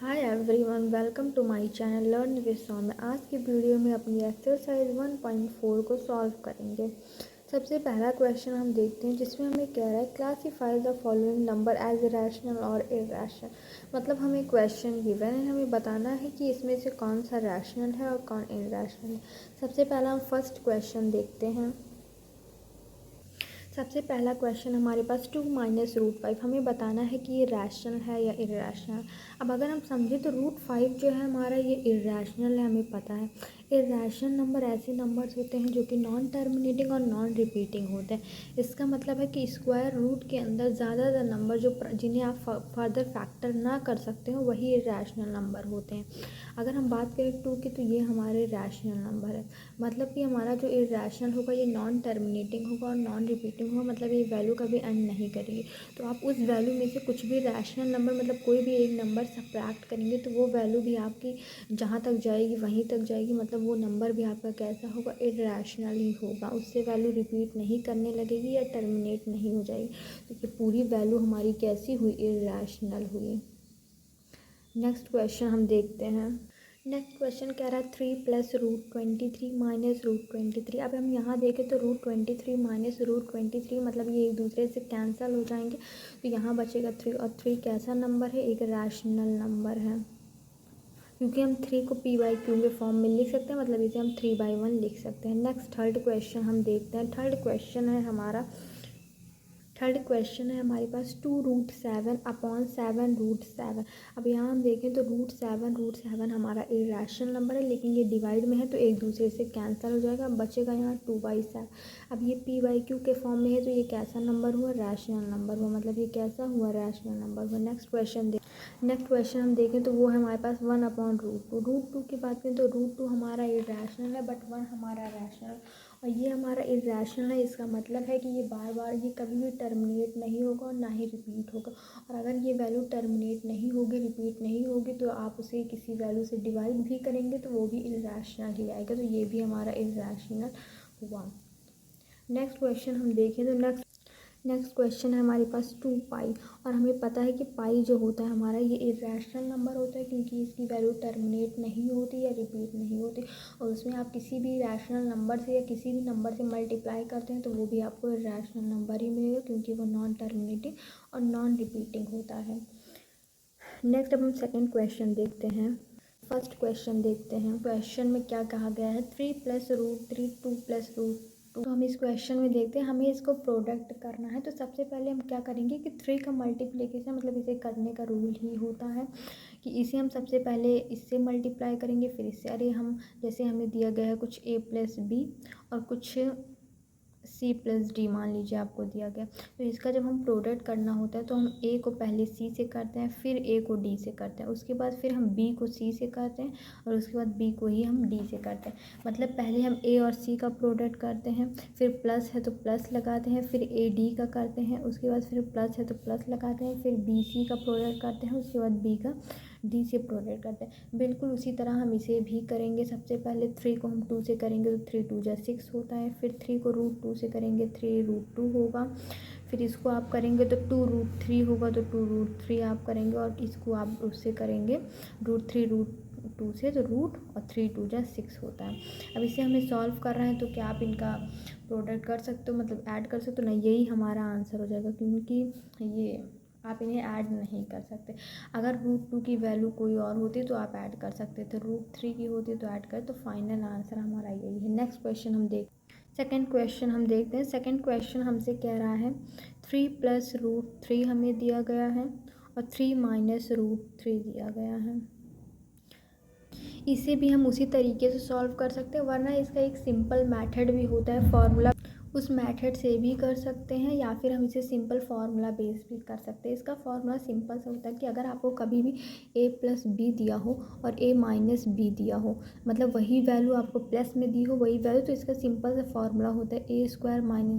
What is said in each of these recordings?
Hi everyone, welcome to my channel learn with Saumya. आज की video में अपनी एक्सरसाइज 1.4 को सॉल्व करेंगे। सबसे पहला क्वेश्चन हम देखते हैं, जिसमें हमें कह रहा है classify the following number as rational और इरेशनल। मतलब हमें क्वेश्चन गिवन है, हमें बताना है कि इसमें से कौन सा रैशनल है और कौन इरेशनल है। सबसे पहला हम फर्स्ट क्वेश्चन देखते हैं। सबसे पहला क्वेश्चन हमारे पास 2 माइनस रूट 5, हमें बताना है कि ये रैशनल है या इरेशनल। अब अगर हम समझें तो रूट 5 जो है हमारा ये इरेशनल है, हमें पता है। इरेशनल नंबर ऐसे नंबर्स होते हैं जो कि नॉन टर्मिनेटिंग और नॉन रिपीटिंग होते हैं। इसका मतलब है कि स्क्वायर रूट के अंदर ज़्यादातर नंबर जिन्हें आप फर्दर फैक्टर ना कर सकते हो वही इरेशनल नंबर होते हैं। अगर हम बात करें 2 की, तो ये हमारे रैशनल नंबर है। मतलब कि हमारा जो इरेशनल होगा ये नॉन टर्मिनेटिंग होगा और नॉन रिपीटिंग होगा, मतलब ये वैल्यू कभी एंड नहीं करेगी। तो आप उस वैल्यू में से कुछ भी रैशनल नंबर, मतलब कोई भी एक नंबर सब्ट्रैक्ट करेंगे तो वो वैल्यू भी आपकी जहाँ तक जाएगी वहीं तक जाएगी। मतलब वो नंबर भी आपका कैसा होगा, इरेशनल ही होगा। उससे वैल्यू रिपीट नहीं करने लगेगी या टर्मिनेट नहीं हो जाएगी। तो ये पूरी वैल्यू हमारी कैसी हुई, इरेशनल हुई। नेक्स्ट क्वेश्चन हम देखते हैं। नेक्स्ट क्वेश्चन कह रहा है 3 प्लस रूट 23 माइनस रूट 23। अब हम यहाँ देखें तो रूट 23 माइनस रूट 23 मतलब ये एक दूसरे से कैंसिल हो जाएंगे। तो यहाँ बचेगा 3, और 3 कैसा नंबर है, एक रैशनल नंबर है। क्योंकि हम 3 को पी बाई क्यू के फॉर्म में लिख सकते हैं, मतलब इसे हम 3/1 लिख सकते हैं। नेक्स्ट थर्ड क्वेश्चन हम देखते हैं। थर्ड क्वेश्चन है हमारे पास 2√7/7√7। अब यहाँ हम देखें तो √7 हमारा इरेशनल नंबर है, लेकिन ये डिवाइड में है तो एक दूसरे से कैंसिल हो जाएगा। अब बचेगा यहाँ 2/7। अब ये पी बाई क्यू के फॉर्म में है तो ये कैसा नंबर हुआ, रैशनल नंबर हुआ। मतलब ये कैसा हुआ, रैशनल नंबर हुआ। नेक्स्ट क्वेश्चन हम देखें तो वो है हमारे पास 1/√2। √2 की बात करें तो √2 हमारा इरेशनल है, बट 1 हमारा रैशनल। और ये हमारा इरेशनल है, इसका मतलब है कि ये बार बार ये कभी भी टर्मिनेट नहीं होगा और ना ही रिपीट होगा। और अगर ये वैल्यू टर्मिनेट नहीं होगी, रिपीट नहीं होगी, तो आप उसे किसी वैल्यू से डिवाइड भी करेंगे तो वो भी इरेशनल ही आएगा। तो ये भी हमारा इरेशनल हुआ। नेक्स्ट क्वेश्चन हम देखें तो नेक्स्ट क्वेश्चन है हमारे पास 2 पाई। और हमें पता है कि पाई जो होता है हमारा ये इरेशनल नंबर होता है, क्योंकि इसकी वैल्यू टर्मिनेट नहीं होती या रिपीट नहीं होती। और उसमें आप किसी भी रैशनल नंबर से या किसी भी नंबर से मल्टीप्लाई करते हैं तो वो भी आपको इरेशनल नंबर ही मिलेगा, क्योंकि वो नॉन टर्मिनेटिंग और नॉन रिपीटिंग होता है। नेक्स्ट अब हम सेकेंड क्वेश्चन देखते हैं। फर्स्ट क्वेश्चन देखते हैं। क्वेश्चन में क्या कहा गया है, 3 प्लस √3 2 प्लस √2। तो हम इस क्वेश्चन में देखते हैं, हमें इसको प्रोडक्ट करना है। तो सबसे पहले हम क्या करेंगे कि 3 का मल्टीप्लिकेशन, मतलब इसे करने का रूल ही होता है कि इसे हम सबसे पहले इससे मल्टीप्लाई करेंगे, फिर इससे। अरे हम जैसे हमें दिया गया है कुछ a+b और कुछ c+d, मान लीजिए आपको दिया गया। तो इसका जब हम प्रोडक्ट करना होता है तो हम a को पहले c से करते हैं, फिर a को d से करते हैं, उसके बाद फिर हम b को c से करते हैं, और उसके बाद b को ही हम d से करते हैं। मतलब पहले हम a और c का प्रोडक्ट करते हैं, फिर प्लस है तो प्लस लगाते हैं, फिर a d का करते हैं, उसके बाद फिर प्लस है तो प्लस लगाते हैं, फिर b c का प्रोडक्ट करते हैं, उसके बाद b का d से प्रोडक्ट करते हैं। बिल्कुल उसी तरह हम इसे भी करेंगे। सबसे पहले 3 को हम 2 से करेंगे तो 3 2 जा 6 होता है, फिर 3 को √2 से करेंगे 3√2 होगा, फिर इसको आप करेंगे तो 2√3 होगा, तो 2√3 आप करेंगे, और इसको आप उससे करेंगे √3 √2 से, तो रूट और 3 2 जा 6 होता है। अब इसे हमें सॉल्व कर रहे हैं तो क्या आप इनका प्रोडक्ट कर सकते हो, मतलब ऐड कर सकते हो? नहीं, यही हमारा आंसर हो जाएगा, क्योंकि ये आप इन्हें ऐड नहीं कर सकते। अगर √2 की वैल्यू कोई और होती तो आप ऐड कर सकते थे, √3 की होती तो ऐड कर। तो फाइनल आंसर हमारा यही है। नेक्स्ट क्वेश्चन सेकेंड क्वेश्चन हम देखते हैं। सेकेंड क्वेश्चन हमसे कह रहा है 3 प्लस √3 हमें दिया गया है और 3 माइनस √3 दिया गया है। इसे भी हम उसी तरीके से सॉल्व कर सकते हैं, वरना इसका एक सिंपल मेथड भी होता है फॉर्मूला, उस मेथड से भी कर सकते हैं, या फिर हम इसे सिंपल फार्मूला बेस भी कर सकते हैं। इसका फार्मूला सिंपल सा होता है कि अगर आपको कभी भी a+b दिया हो और a-b दिया हो, मतलब वही वैल्यू आपको प्लस में दी हो वही वैल्यू, तो इसका सिंपल सा फार्मूला होता है a²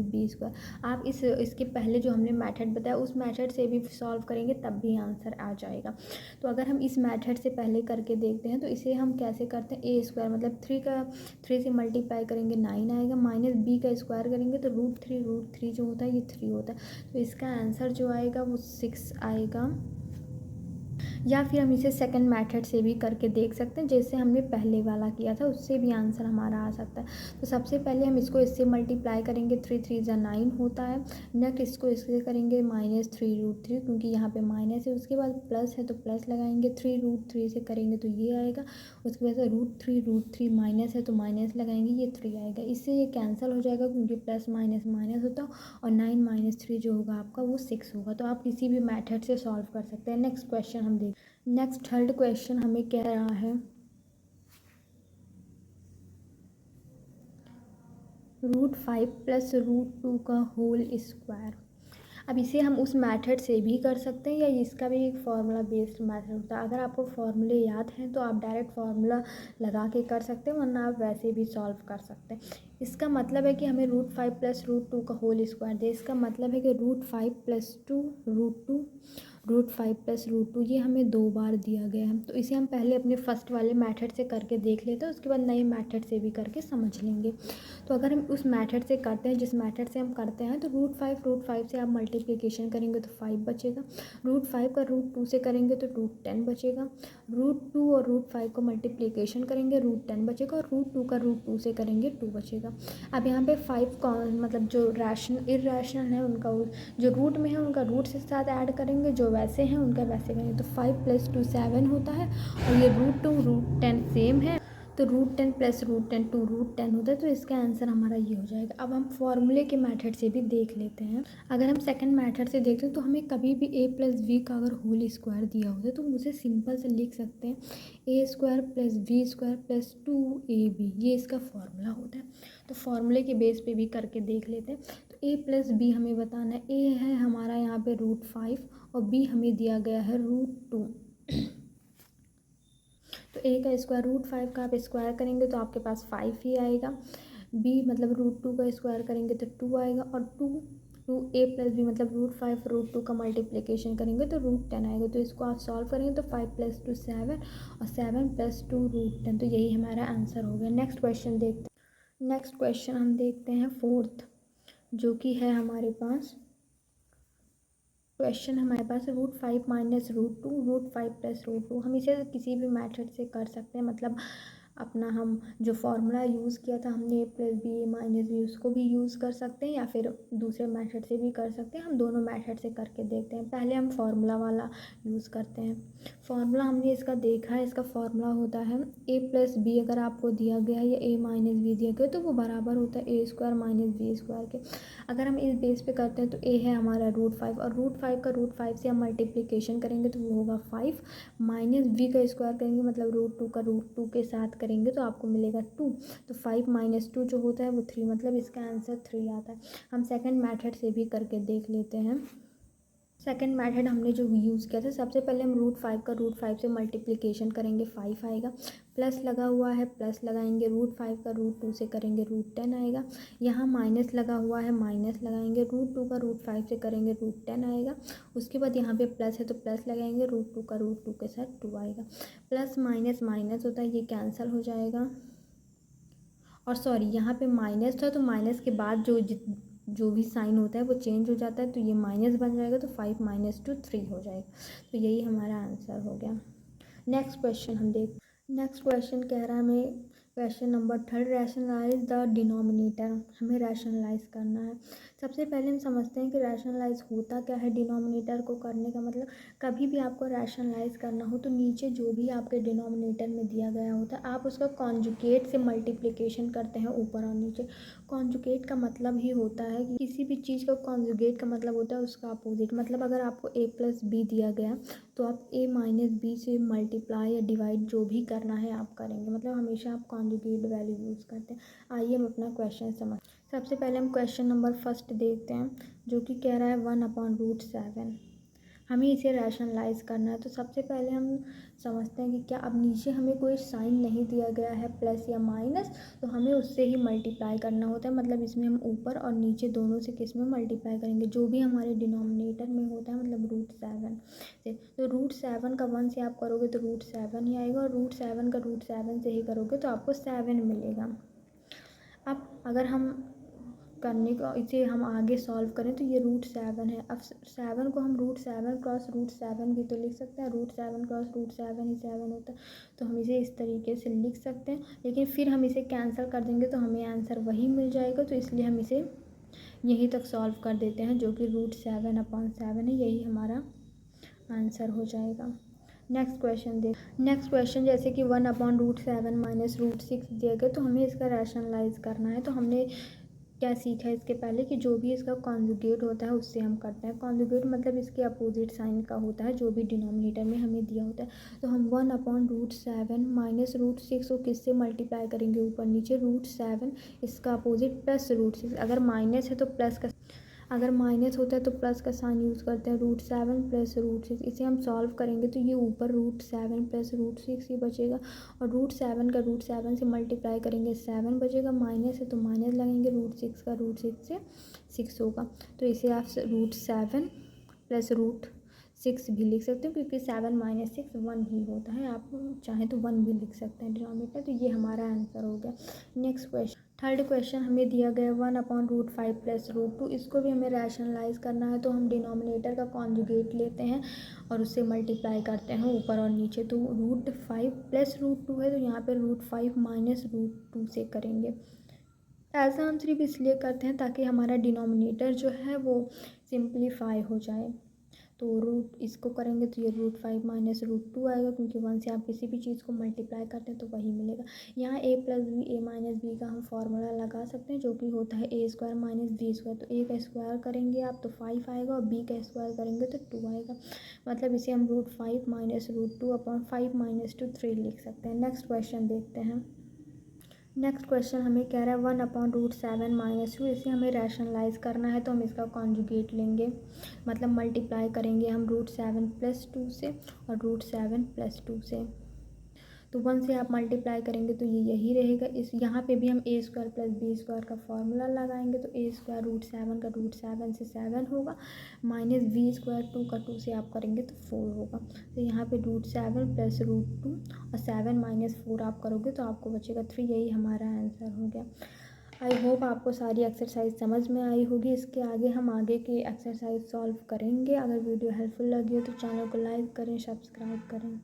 - b²। आप इसके पहले जो हमने मेथड बताया उस मेथड से भी सॉल्व करेंगे तब भी आंसर आ जाएगा। तो अगर हम इस मेथड से पहले करके देखते हैं तो इसे हम कैसे करते हैं, a², मतलब 3 से मल्टीप्लाई करेंगे 9 आएगा, माइनस b का स्क्वायर करेंगे तो √3 जो होता है ये 3 होता है। तो इसका आंसर जो आएगा वो 6 आएगा। या फिर हम इसे सेकंड मेथड से भी करके देख सकते हैं, जैसे हमने पहले वाला किया था उससे भी आंसर हमारा आ सकता है। तो सबसे पहले हम इसको इससे मल्टीप्लाई करेंगे, 3 3 ज़ा 9 होता है। नेक्स्ट इसको इससे करेंगे -3√3, क्योंकि यहाँ पे माइनस है। उसके बाद प्लस है तो प्लस लगाएंगे, 3√3 से करेंगे तो ये आएगा। उसके बाद √3 माइनस है तो माइनस लगाएंगे, ये 3 आएगा। इससे ये कैंसिल हो जाएगा क्योंकि प्लस माइनस माइनस होता है, और 9 - 3 जो होगा आपका वो 6 होगा। तो आप किसी भी मेथड से सॉल्व कर सकते हैं। नेक्स्ट क्वेश्चन हम देख, नेक्स्ट थर्ड क्वेश्चन हमें कह रहा है √5 + √2 का होल स्क्वायर। अब इसे हम उस मेथड से भी कर सकते हैं, या इसका भी एक फार्मूला बेस्ड मेथड होता है। अगर आपको फार्मूले याद हैं तो आप डायरेक्ट फार्मूला लगा के कर सकते हैं, वरना आप वैसे भी सॉल्व कर सकते हैं। इसका मतलब है कि हमें √5 + √2 का होल स्क्वायर दे। इसका मतलब है कि √5 + 2 √2, √5 + √2 ये हमें 2 बार दिया गया है। तो इसे हम पहले अपने फर्स्ट वाले मेथड से करके देख लेते हैं, उसके बाद नए मेथड से भी करके समझ लेंगे। तो अगर हम उस मेथड से करते हैं, जिस मेथड से हम करते हैं, तो √5 से आप मल्टीप्लिकेशन करेंगे तो 5 बचेगा। √5 का √2 से करेंगे तो √10 बचेगा। √2 और √5 को मल्टीप्लिकेशन करेंगे, √10 बचेगा, और √2 का √2 से करेंगे 2 बचेगा। अब यहाँ पे 5 मतलब जो इर्रेशनल है उनका जो रूट में है उनका रूट से साथ ऐड करेंगे, जो वैसे हैं उनका वैसे करेंगे। तो 5 + 2 7 होता है, और ये √2 √10 सेम है, तो √10 + √10 2 √10 होता है। तो इसका आंसर हमारा ये हो जाएगा। अब हम फॉर्मूले के मेथड से भी देख लेते हैं। अगर हम सेकंड मेथड से देखते हैं तो हमें कभी भी a + v का अगर होल स्क्वायर दिया होता है तो उसे सिंपल से लिख सकते हैं a² + v² + 2ab, ये इसका फॉर्मूला होता है। तो फॉर्मूले के बेस पे भी करके देख लेते हैं। तो a + b हमें बताना है। a है हमारा यहाँ पे √5 और b हमें दिया गया है √2। तो a का स्क्वायर √5 का आप स्क्वायर करेंगे तो आपके पास 5 ही आएगा। b मतलब √2 का स्क्वायर करेंगे तो 2 आएगा, और 2 a + b मतलब √5 √2 का मल्टीप्लिकेशन करेंगे तो √10 आएगा। तो इसको आप सॉल्व करेंगे तो 5 + 2 7 और 7 + 2 √10। तो यही हमारा आंसर हो गया। नेक्स्ट क्वेश्चन देखते हैं। नेक्स्ट क्वेश्चन हम देखते हैं फोर्थ, जो कि है हमारे पास क्वेश्चन हमारे पास √5 - √2 √5 + √2। हम इसे किसी भी मेथड से कर सकते हैं, मतलब अपना हम जो फार्मूला यूज़ किया था हमने a + b a - b, उसको भी यूज़ कर सकते हैं, या फिर दूसरे मेथड से भी कर सकते हैं। हम दोनों मेथड से करके देखते हैं। पहले हम फार्मूला वाला यूज़ करते हैं। फार्मूला हमने इसका देखा है, इसका फार्मूला होता है a + b अगर आपको दिया गया है या a - b दिया गया तो वो बराबर होता है a² - b² के। अगर हम इस बेस पे करते हैं तो a है हमारा √5, और √5 का √5 से हम मल्टीप्लिकेशन करेंगे तो वो होगा 5, माइनस b का स्क्वायर करेंगे मतलब √2 का √2 के साथ करेंगे तो आपको मिलेगा 2। तो 5 - 2 जो होता है वो 3, मतलब इसका आंसर 3 आता है। हम सेकंड मेथड से भी करके देख लेते हैं। सेकंड मेथड हमने जो यूज़ किया था, सबसे पहले हम √5 का √5 से मल्टीप्लिकेशन करेंगे, 5 आएगा। प्लस लगा हुआ है, प्लस लगाएंगे, √5 का √2 से करेंगे √10 आएगा। यहाँ माइनस लगा हुआ है, माइनस लगाएंगे, √2 का √5 से करेंगे √10 आएगा। उसके बाद यहाँ पे प्लस है तो प्लस लगाएंगे, √2 का √2 के साथ 2 आएगा। प्लस माइनस माइनस होता है, ये कैंसिल हो जाएगा। और सॉरी, यहाँ पे माइनस था तो माइनस के बाद जो भी साइन होता है वो चेंज हो जाता है, तो ये माइनस बन जाएगा, तो 5 - 2 3 हो जाएगा। तो यही हमारा आंसर हो गया। नेक्स्ट क्वेश्चन हम देख, नेक्स्ट क्वेश्चन कह रहा है हमें, question number third, rationalize the denominator. हमें रैशनलाइज करना है। सबसे पहले हम समझते हैं कि रैशनलाइज होता क्या है। डिनोमिनेटर को करने का मतलब, कभी भी आपको रैशनलाइज करना हो तो नीचे जो भी आपके डिनोमिनेटर में दिया गया होता है आप उसका कॉन्जुगेट से मल्टीप्लिकेशन करते हैं ऊपर और नीचे। कॉन्जुगेट का मतलब ही होता है कि किसी भी चीज़ का कॉन्जुगेट का मतलब होता है उसका अपोजिट। मतलब अगर आपको a + b दिया गया तो आप a - b से मल्टीप्लाई या डिवाइड जो भी करना है आप करेंगे, मतलब हमेशा आप कॉन्जुगेट वैल्यू यूज़ करते हैं। आइए हम अपना क्वेश्चन समझ, सबसे पहले हम क्वेश्चन नंबर फर्स्ट देखते हैं, जो कि कह रहा है 1/√7। हमें इसे रैशनलाइज करना है। तो सबसे पहले हम समझते हैं कि क्या, अब नीचे हमें कोई साइन नहीं दिया गया है प्लस या माइनस, तो हमें उससे ही मल्टीप्लाई करना होता है। मतलब इसमें हम ऊपर और नीचे दोनों से किस में मल्टीप्लाई करेंगे, जो भी हमारे डिनोमिनेटर में होता है, मतलब √7 से। तो √7 का 1 से आप करोगे तो √7 ही आएगा, और √7 का √7 से ही करोगे तो आपको 7 मिलेगा। अब अगर हम करने का, इसे हम आगे सॉल्व करें तो ये √7 है। अब 7 को हम √7 क्रॉस √7 भी तो लिख सकते हैं। √7 क्रॉस √7 ही 7 होता है, तो हम इसे इस तरीके से लिख सकते हैं। लेकिन फिर हम इसे कैंसिल कर देंगे तो हमें आंसर वही मिल जाएगा, तो इसलिए हम इसे यहीं तक सॉल्व कर देते हैं, जो कि √7/7 है। यही हमारा आंसर हो जाएगा। नेक्स्ट क्वेश्चन जैसे कि 1/√7 माइनस √6 दिया गया, तो हमें इसका रैशनलाइज करना है। तो हमने क्या सीखा है इसके पहले कि जो भी इसका कॉन्जुगेट होता है उससे हम करते हैं। कॉन्जुगेट मतलब इसके अपोजिट साइन का होता है, जो भी डिनोमिनेटर में हमें दिया होता है। तो हम 1/√7 माइनस √6 को किससे मल्टीप्लाई करेंगे, ऊपर नीचे √7, इसका अपोजिट प्लस √6। अगर माइनस है तो प्लस का, अगर माइनस होता है तो प्लस का साइन यूज़ करते हैं। √7 प्लस √6, इसे हम सॉल्व करेंगे तो ये ऊपर √7 प्लस √6 ही बचेगा, और √7 से मल्टीप्लाई करेंगे 7 बचेगा। माइनस है तो माइनस लगेंगे, √6 का √6 से 6 होगा। तो इसे आप √7 प्लस √6 भी लिख सकते हो, क्योंकि 7 माइनस 6 1 ही होता है। आप चाहें तो 1 भी लिख सकते हैं डिनोमिनेटर। तो ये हमारा आंसर हो गया। नेक्स्ट क्वेश्चन, थर्ड क्वेश्चन हमें दिया गया 1/√5 प्लस √2। इसको भी हमें रैशनलाइज करना है, तो हम डिनोमिनेटर का कॉन्जुगेट लेते हैं और उससे मल्टीप्लाई करते हैं ऊपर और नीचे। तो √5 प्लस √2 है, तो यहाँ पे √5 माइनस √2 से करेंगे। ऐसा हम सिर्फ इसलिए करते हैं ताकि हमारा डिनोमिनेटर जो है वो सिंप्लीफाई हो जाए। तो रूट इसको करेंगे तो ये √5 माइनस √2 आएगा, क्योंकि 1 से आप किसी भी चीज़ को मल्टीप्लाई करते हैं तो वही मिलेगा। यहाँ a plus b, a minus b का हम फार्मूला लगा सकते हैं, जो कि होता है a² माइनस b²। तो a का स्क्वायर करेंगे आप तो 5 आएगा, और b का स्क्वायर करेंगे तो 2 आएगा। मतलब इसे हम √5 माइनस √2/5 माइनस 2 3 लिख सकते हैं। नेक्स्ट क्वेश्चन देखते हैं। नेक्स्ट क्वेश्चन हमें कह रहा है 1/√7 माइनस 2। इसे हमें रैशनलाइज करना है, तो हम इसका कॉन्जुगेट लेंगे, मतलब मल्टीप्लाई करेंगे हम √7 प्लस 2 से और √7 प्लस 2 से। तो 1 से आप मल्टीप्लाई करेंगे तो ये यही रहेगा। इस यहाँ पे भी हम a² प्लस b² का फार्मूला लगाएंगे, तो a² √7 का √7 से 7 होगा, माइनस b² 2 का 2 से आप करेंगे तो 4 होगा। तो यहाँ पे √7 प्लस √2 और 7 माइनस 4 आप करोगे तो आपको बचेगा 3। यही हमारा आंसर हो गया। आई होप आपको सारी एक्सरसाइज समझ में आई होगी। इसके आगे हम आगे की एक्सरसाइज सॉल्व करेंगे। अगर वीडियो हेल्पफुल लगी हो तो चैनल को लाइक करें, सब्सक्राइब करें।